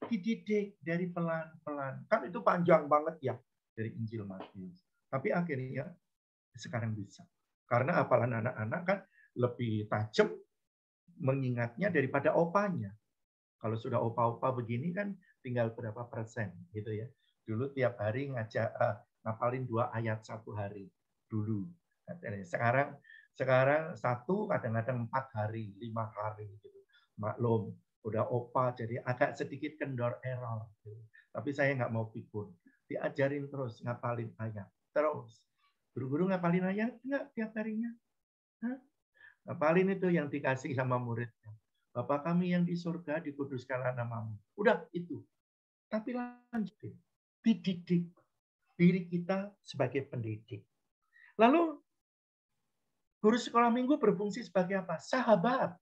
[SPEAKER 1] Dididik dari pelan-pelan. Kan itu panjang banget ya dari Injil Matius. Tapi akhirnya sekarang bisa. Karena hafalan anak-anak kan lebih tajam mengingatnya daripada opanya. Kalau sudah opa-opa begini kan tinggal berapa persen gitu ya. Dulu tiap hari ngapalin 2 ayat 1 hari dulu. Sekarang 1 kadang-kadang 4 hari, 5 hari gitu. Maklum, udah opa jadi agak sedikit kendor error. Gitu. Tapi saya nggak mau pikun. Diajarin terus ngapalin ayat. Terus. Guru-guru ngapalin ayat nggak tiap harinya? Hah? Ngapalin itu yang dikasih sama muridnya. Bapa kami yang di surga, dikuduskanlah namamu. Udah itu. Tapi lanjutin. Dididik diri kita sebagai pendidik. Lalu guru sekolah minggu berfungsi sebagai apa? Sahabat.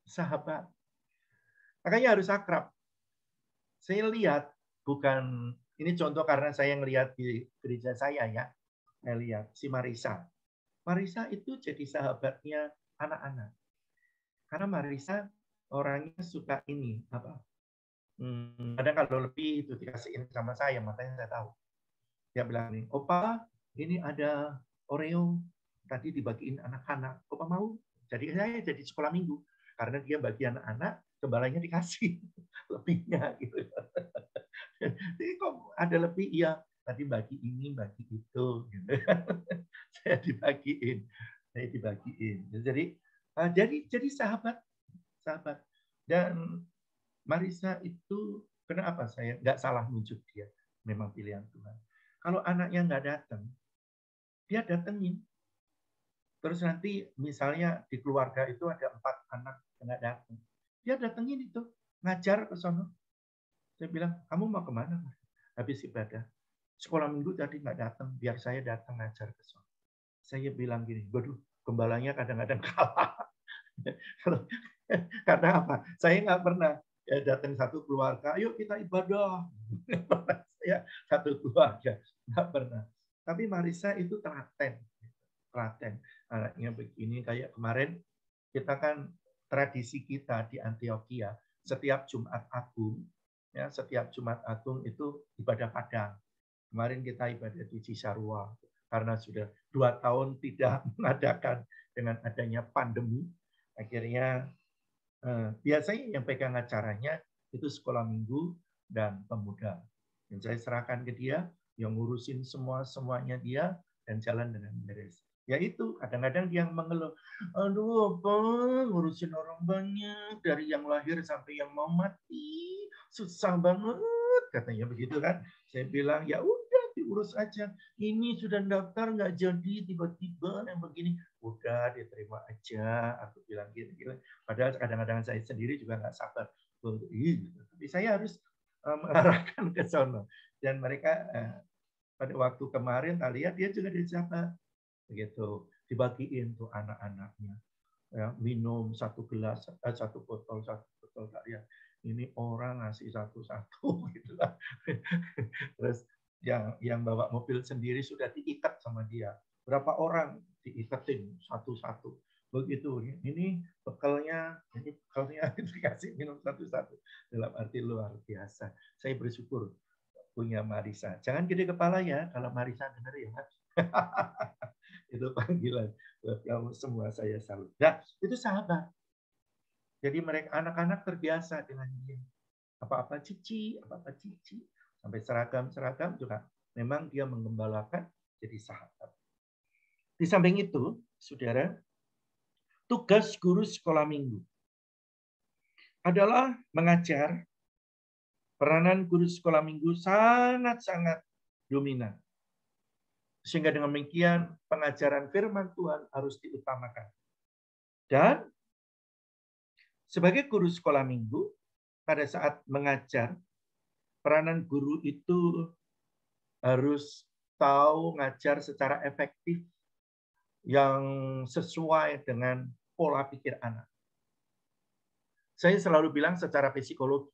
[SPEAKER 1] Sahabat. Makanya harus akrab. Saya lihat, bukan, ini contoh karena saya ngelihat di gereja saya ya. Saya lihat si Marisa. Marisa itu jadi sahabatnya anak-anak. Karena Marisa orangnya suka ini, apa? Kadang kalau lebih itu dikasihin sama saya, makanya saya tahu. Dia bilang nih, Opa, ini ada Oreo tadi dibagiin anak-anak. Opa mau? Jadi saya jadi sekolah minggu karena dia bagi anak-anak, gembalanya dikasih lebihnya gitu. Jadi kok ada lebih? Iya, tadi bagi ini, bagi itu. Gitu. Saya dibagiin. Jadi sahabat. Dan Marisa itu kenapa saya nggak salah nunjuk dia? Memang pilihan Tuhan. Kalau anaknya nggak datang, dia datengin. Terus nanti misalnya di keluarga itu ada 4 anak yang nggak datang. Dia datengin itu, ngajar ke sana. Saya bilang, kamu mau kemana? Habis ibadah. Sekolah minggu tadi nggak datang, biar saya datang ngajar ke sana. Saya bilang gini, waduh, gembalanya kadang-kadang kalah. Karena apa? Saya nggak pernah datang satu keluarga, ayo kita ibadah. Saya satu keluarga, nggak pernah. Tapi Marisa itu telaten. Anaknya begini, kayak kemarin, kita kan tradisi kita di Antioquia, setiap Jumat Agung, ya setiap Jumat Agung itu ibadah Padang. Kemarin kita ibadah di Cisarua, karena sudah 2 tahun tidak mengadakan dengan adanya pandemi, akhirnya biasanya yang pegang acaranya itu sekolah minggu, dan pemuda. Dan saya serahkan ke dia, yang ngurusin semuanya dia, dan jalan dengan beres. Ya itu, kadang-kadang dia mengeluh, aduh apa, ngurusin orang banyak, dari yang lahir sampai yang mau mati, susah banget, katanya begitu kan. Saya bilang, ya udah diurus aja. Ini sudah daftar nggak jadi, tiba-tiba yang begini. Udah diterima aja, aku bilang gitu. Padahal kadang-kadang saya sendiri juga nggak sabar. Tapi saya harus mengarahkan ke sana. Dan mereka pada waktu kemarin lihat dia juga dicatat begitu, dibagiin tuh anak-anaknya, ya, minum satu gelas, satu botol kalian. Ini orang ngasih satu-satu gitu lah. Terus yang bawa mobil sendiri sudah diikat sama dia. Berapa orang diikatin satu-satu. Begitu. Ini bekalnya dikasih minum satu-satu. Dalam arti luar biasa. Saya bersyukur punya Marisa. Jangan gede kepala ya kalau Marisa dengar ya. Itu panggilan buat kamu semua, saya salut. Nah, itu sahabat. Jadi mereka anak-anak terbiasa dengan dia. Apa-apa cici, apa-apa cici. Sampai seragam-seragam juga memang dia mengembalakan jadi sahabat. Di samping itu, saudara, tugas guru sekolah minggu adalah mengajar. Peranan guru sekolah minggu sangat-sangat dominan. Sehingga dengan demikian pengajaran firman Tuhan harus diutamakan. Dan sebagai guru sekolah minggu, pada saat mengajar, peranan guru itu harus tahu ngajar secara efektif yang sesuai dengan pola pikir anak. Saya selalu bilang secara psikologi,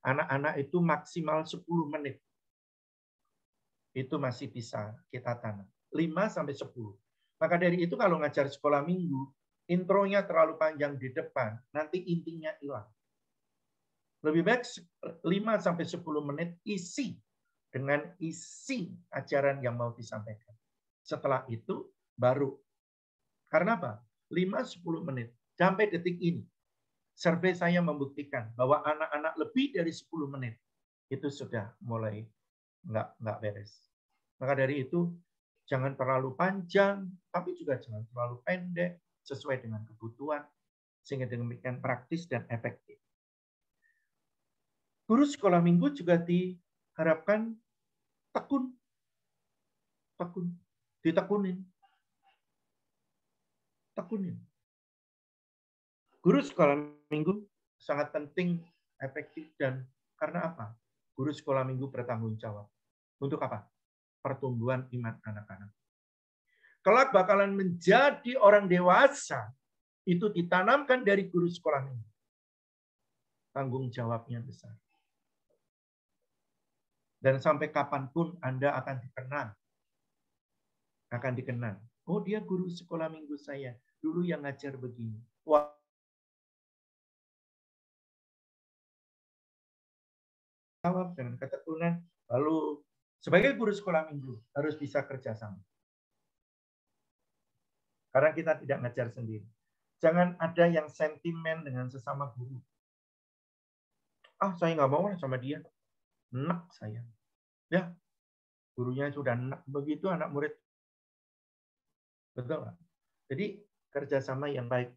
[SPEAKER 1] anak-anak itu maksimal 10 menit. Itu masih bisa kita tanam. 5-10. Maka dari itu kalau ngajar sekolah minggu, intronya terlalu panjang di depan, nanti intinya hilang. Lebih baik 5-10 menit isi dengan isi ajaran yang mau disampaikan. Setelah itu baru. Karena apa? 5-10 menit. Sampai detik ini, survei saya membuktikan bahwa anak-anak lebih dari 10 menit itu sudah mulai nggak beres. Maka dari itu, jangan terlalu panjang, tapi juga jangan terlalu pendek, sesuai dengan kebutuhan, sehingga demikian praktis dan efektif. Guru sekolah minggu juga diharapkan tekun, ditekunin. Guru sekolah minggu sangat penting, efektif, dan karena apa? Guru sekolah minggu bertanggung jawab. Untuk apa? Pertumbuhan iman anak-anak. Kelak bakalan menjadi orang dewasa, itu ditanamkan dari guru sekolah minggu. Tanggung jawabnya besar. Dan sampai kapanpun Anda akan dikenal. Oh, dia guru sekolah minggu saya. Dulu yang ngajar begini. Wah, jawab dengan ketekunan. Lalu sebagai guru sekolah minggu harus bisa kerjasama. Karena kita tidak ngajar sendiri. Jangan ada yang sentimen dengan sesama guru. Saya nggak mau sama dia. Enak saya. Ya, gurunya sudah enak begitu, anak murid. Betul. Jadi kerjasama yang baik.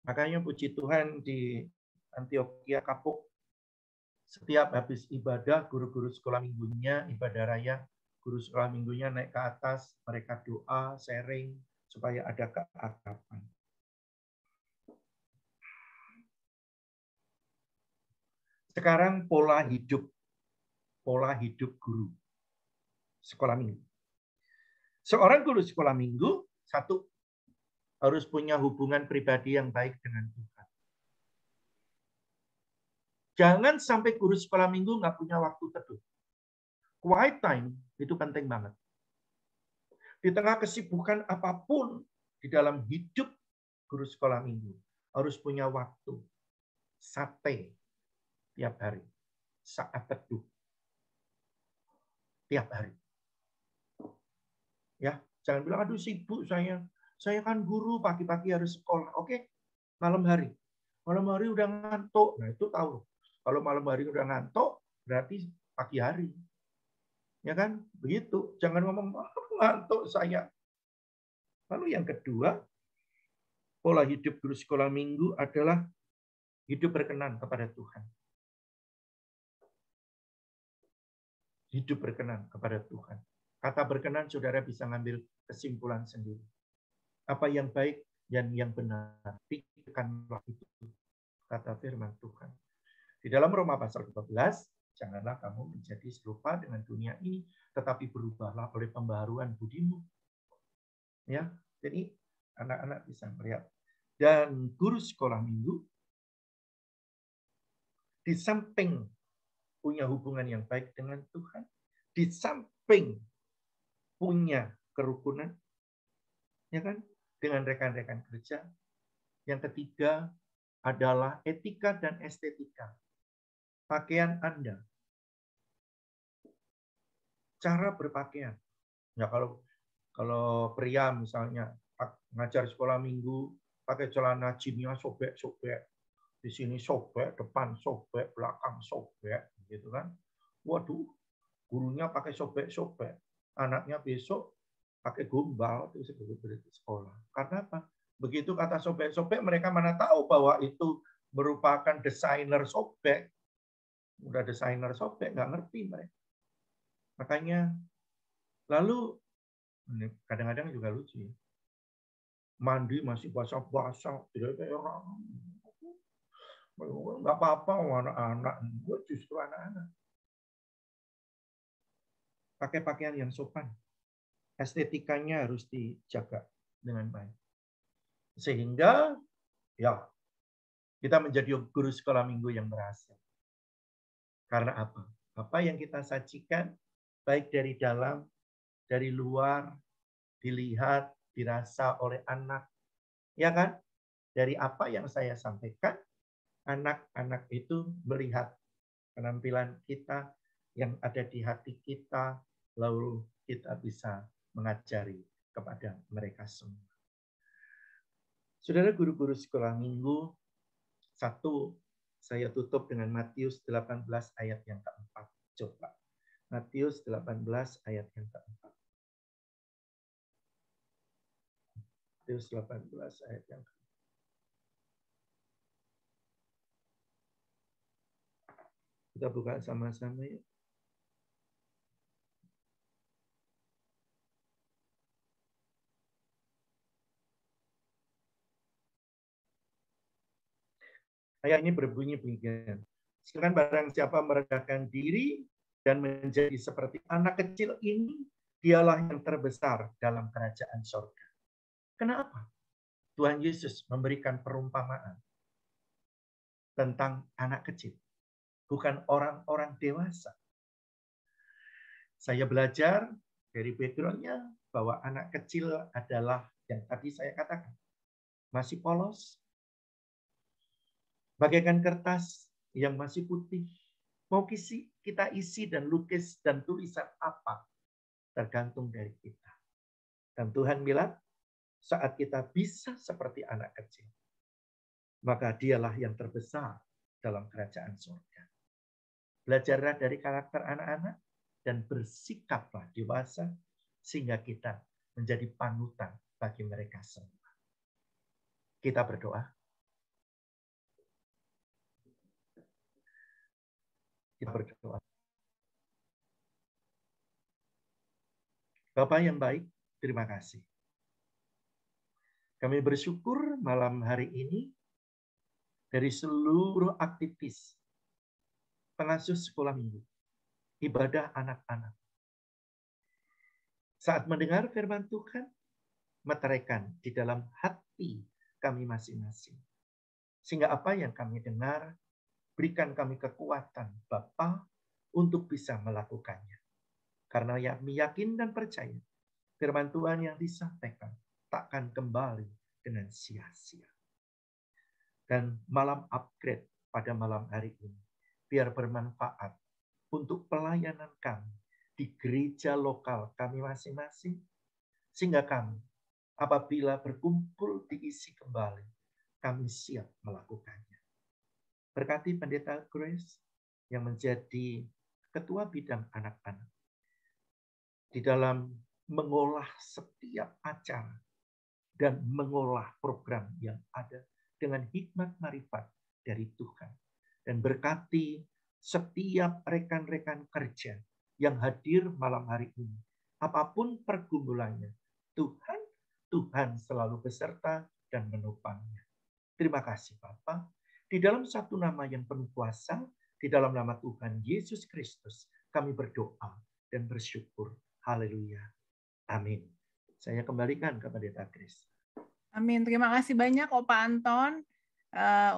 [SPEAKER 1] Makanya puji Tuhan di Antioquia Kapuk, setiap habis ibadah, guru-guru sekolah minggunya, ibadah raya, guru sekolah minggunya naik ke atas, mereka doa, sharing, supaya ada keakraban. Sekarang pola hidup guru sekolah minggu. Seorang guru sekolah minggu, satu, harus punya hubungan pribadi yang baik dengan Tuhan. Jangan sampai guru sekolah minggu nggak punya waktu teduh. Quiet time itu penting banget. Di tengah kesibukan apapun di dalam hidup guru sekolah minggu, harus punya waktu sate tiap hari, saat teduh tiap hari. Ya, jangan bilang aduh sibuk saya kan guru, pagi-pagi harus sekolah. Oke, malam hari udah ngantuk. Nah, itu tahu. Kalau malam hari udah ngantuk, berarti pagi hari. Ya kan? Begitu. Jangan ngomong, ngantuk saya. Lalu yang kedua, pola hidup guru sekolah minggu adalah hidup berkenan kepada Tuhan. Hidup berkenan kepada Tuhan. Kata berkenan, saudara bisa ngambil kesimpulan sendiri. Apa yang baik dan yang benar, pikirkanlah itu, kata firman Tuhan. Di dalam Roma pasal 12, janganlah kamu menjadi serupa dengan dunia ini, tetapi berubahlah oleh pembaharuan budimu. Ya, jadi anak-anak bisa melihat. Dan guru sekolah minggu, di samping punya hubungan yang baik dengan Tuhan, di samping punya kerukunan, ya kan, dengan rekan-rekan kerja. Yang ketiga adalah etika dan estetika. Pakaian Anda, cara berpakaian. Ya kalau pria misalnya ngajar sekolah minggu pakai celana jeansnya sobek-sobek, di sini sobek, depan sobek, belakang sobek, gitu kan? Waduh, gurunya pakai sobek-sobek, anaknya besok pakai gombal itu sebagai sekolah. Karena apa? Begitu kata sobek-sobek, mereka mana tahu bahwa itu merupakan desainer sobek. Udah desainer sobek, nggak ngerti mereka. Makanya, lalu kadang-kadang juga lucu ya. Mandi masih basah-basah, tidak kayak orang. Nggak apa-apa, anak-anak. Gue justru anak-anak. Pakai pakaian yang sopan. Estetikanya harus dijaga dengan baik. Sehingga ya kita menjadi guru sekolah minggu yang berhasil. Karena apa? Apa yang kita sajikan, baik dari dalam, dari luar, dilihat, dirasa oleh anak. Ya kan? Dari apa yang saya sampaikan, anak-anak itu melihat penampilan kita yang ada di hati kita, lalu kita bisa mengajari kepada mereka semua. Saudara guru-guru sekolah minggu, satu, saya tutup dengan Matius 18 ayat yang keempat. Coba. Matius 18 ayat yang keempat. Matius 18 ayat yang keempat. Kita buka sama-sama ya. Ayat ini berbunyi begini. Silakan barang siapa merendahkan diri dan menjadi seperti anak kecil ini, dialah yang terbesar dalam kerajaan surga. Kenapa? Tuhan Yesus memberikan perumpamaan tentang anak kecil, bukan orang-orang dewasa. Saya belajar dari background-nya bahwa anak kecil adalah yang tadi saya katakan, masih polos, bagaikan kertas yang masih putih. Mau kita isi dan lukis dan tulisan apa, tergantung dari kita. Dan Tuhan bilang, saat kita bisa seperti anak kecil, maka dialah yang terbesar dalam kerajaan surga. Belajarlah dari karakter anak-anak dan bersikaplah dewasa sehingga kita menjadi panutan bagi mereka semua. Kita berdoa. Kita berdoa. Bapak yang baik, terima kasih. Kami bersyukur malam hari ini dari seluruh aktivis pengasuh sekolah minggu, ibadah anak-anak. Saat mendengar firman Tuhan, meteraikan di dalam hati kami masing-masing. Sehingga apa yang kami dengar, berikan kami kekuatan Bapa untuk bisa melakukannya. Karena kami yakin dan percaya, firman Tuhan yang disampaikan takkan kembali dengan sia-sia. Dan malam upgrade pada malam hari ini, biar bermanfaat untuk pelayanan kami di gereja lokal kami masing-masing, sehingga kami apabila berkumpul diisi kembali, kami siap melakukannya. Berkati Pendeta Grace yang menjadi ketua bidang anak-anak di dalam mengolah setiap acara dan mengolah program yang ada dengan hikmat marifat dari Tuhan. Dan berkati setiap rekan-rekan kerja yang hadir malam hari ini. Apapun pergumulannya, Tuhan selalu beserta dan menopangnya. Terima kasih Bapa. Di dalam satu nama yang penuh kuasa, di dalam nama Tuhan Yesus Kristus, kami berdoa dan bersyukur. Haleluya. Amin. Saya kembalikan ke Pendeta Kris.
[SPEAKER 2] Amin. Terima kasih banyak Opa Anton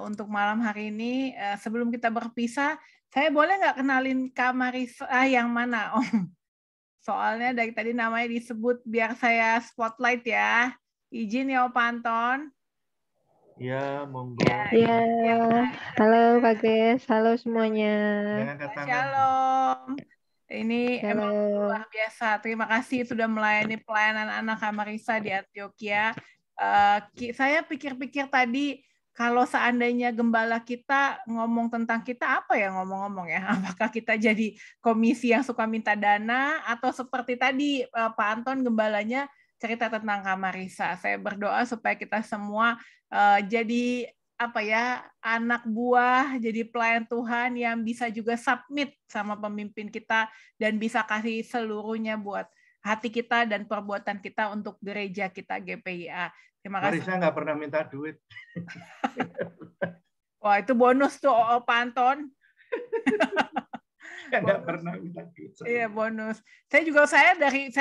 [SPEAKER 2] untuk malam hari ini. Sebelum kita berpisah, saya boleh nggak kenalin Kak Marisa yang mana, Om? Soalnya dari tadi namanya disebut, biar saya spotlight ya. Izin ya Opa Anton.
[SPEAKER 1] Ya, monggo.
[SPEAKER 3] Ya, halo Kak Grace, halo semuanya.
[SPEAKER 2] Shalom. Ini emang luar biasa. Terima kasih sudah melayani pelayanan anak Kak Marisa di Antioquia. Saya pikir-pikir tadi, kalau seandainya gembala kita ngomong tentang kita, apa ya ngomong-ngomong ya? Apakah kita jadi komisi yang suka minta dana, atau seperti tadi Pak Anton gembalanya cerita tentang Kak Marisa. Saya berdoa supaya kita semua jadi anak buah, jadi pelayan Tuhan yang bisa juga submit sama pemimpin kita dan bisa kasih seluruhnya buat hati kita dan perbuatan kita untuk gereja kita GPIA. Terima kasih.
[SPEAKER 1] Marisa nggak pernah minta duit.
[SPEAKER 2] Wah, itu bonus tuh Pak Anton.
[SPEAKER 1] Nggak pernah minta duit.
[SPEAKER 2] Iya, bonus. Saya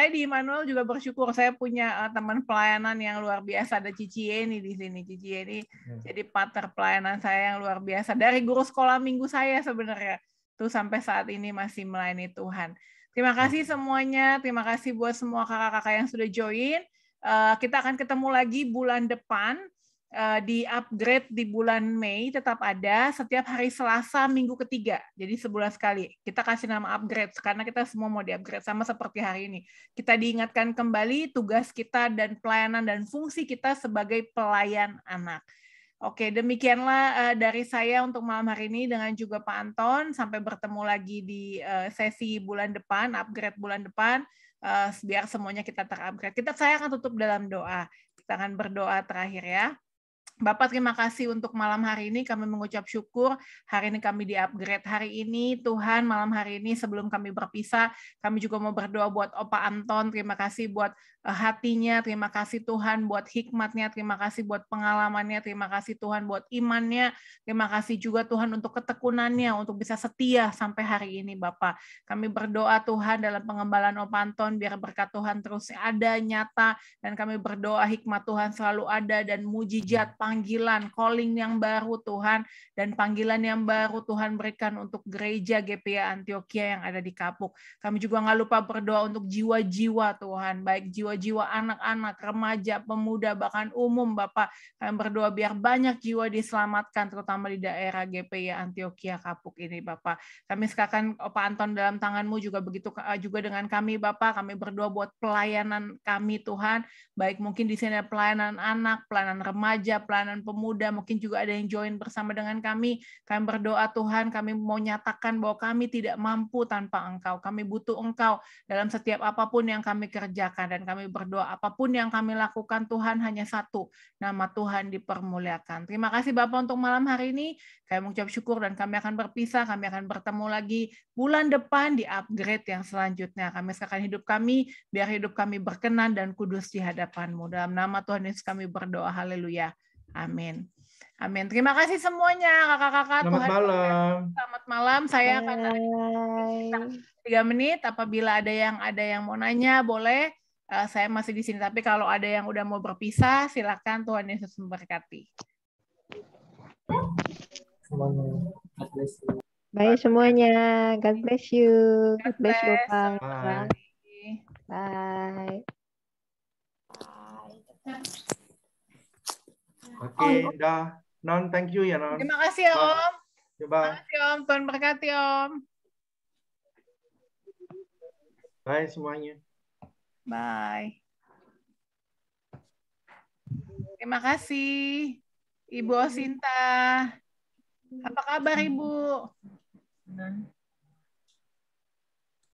[SPEAKER 2] di Immanuel juga bersyukur saya punya teman pelayanan yang luar biasa. Ada Cici Yeni di sini. Cici Yeni jadi partner pelayanan saya yang luar biasa. Dari guru sekolah minggu saya sebenarnya tuh sampai saat ini masih melayani Tuhan. Terima kasih semuanya. Terima kasih buat semua kakak-kakak yang sudah join. Kita akan ketemu lagi bulan depan. Di upgrade di bulan Mei tetap ada setiap hari Selasa minggu ketiga, jadi sebulan sekali kita kasih nama upgrade karena kita semua mau di upgrade sama seperti hari ini. Kita diingatkan kembali tugas kita dan pelayanan dan fungsi kita sebagai pelayan anak. Oke, demikianlah dari saya untuk malam hari ini dengan juga Pak Anton. Sampai bertemu lagi di sesi bulan depan, upgrade bulan depan, biar semuanya kita terupgrade. Saya akan tutup dalam doa. Kita akan berdoa terakhir ya. Bapak, terima kasih untuk malam hari ini. Kami mengucap syukur. Hari ini kami di-upgrade. Hari ini, Tuhan, malam hari ini sebelum kami berpisah, kami juga mau berdoa buat Opa Anton. Terima kasih buat hatinya. Terima kasih Tuhan buat hikmatnya. Terima kasih buat pengalamannya. Terima kasih Tuhan buat imannya. Terima kasih juga Tuhan untuk ketekunannya, untuk bisa setia sampai hari ini, Bapak. Kami berdoa Tuhan dalam pengembalaan Opa Anton, biar berkat Tuhan terus ada, nyata, dan kami berdoa hikmat Tuhan selalu ada, dan mujizat panggilan, calling yang baru Tuhan, dan panggilan yang baru Tuhan berikan untuk gereja GPIA Antioquia yang ada di Kapuk. Kami juga nggak lupa berdoa untuk jiwa-jiwa Tuhan, baik jiwa-jiwa anak-anak, remaja, pemuda, bahkan umum Bapak. Kami berdoa biar banyak jiwa diselamatkan, terutama di daerah GPIA Antioquia Kapuk ini Bapak. Kami serahkan Pak Anton dalam tangan-Mu, juga begitu juga dengan kami Bapak. Kami berdoa buat pelayanan kami Tuhan, baik mungkin di sini ada pelayanan anak, pelayanan remaja, pelayanan pemuda, mungkin juga ada yang join bersama dengan kami. Kami berdoa Tuhan, kami mau nyatakan bahwa kami tidak mampu tanpa Engkau. Kami butuh Engkau dalam setiap apapun yang kami kerjakan, dan kami berdoa apapun yang kami lakukan Tuhan hanya satu, nama Tuhan dipermuliakan. Terima kasih Bapak untuk malam hari ini. Kami mengucap syukur dan kami akan berpisah. Kami akan bertemu lagi bulan depan di upgrade yang selanjutnya. Kami serahkan hidup kami, biar hidup kami berkenan dan kudus di hadapan-Mu. Dalam nama Tuhan Yesus kami berdoa. Haleluya. Amin. Amin. Terima kasih semuanya kakak-kakak.
[SPEAKER 1] Selamat malam.
[SPEAKER 2] Selamat malam. Saya akan 3 menit. Apabila ada yang mau nanya, boleh. Saya masih di sini. Tapi kalau ada yang udah mau berpisah, silakan. Tuhan Yesus memberkati.
[SPEAKER 3] Baik semuanya. God bless you. God bless you, Bapak.
[SPEAKER 1] Bye.
[SPEAKER 3] Bye.
[SPEAKER 1] Oke, dah. Non, thank you ya, Non.
[SPEAKER 2] Terima kasih ya, Om.
[SPEAKER 1] Coba.
[SPEAKER 2] Terima kasih, Om. Tuhan berkati, Om.
[SPEAKER 1] Bye semuanya.
[SPEAKER 2] Bye. Terima kasih, Ibu Osinta. Apa kabar Ibu?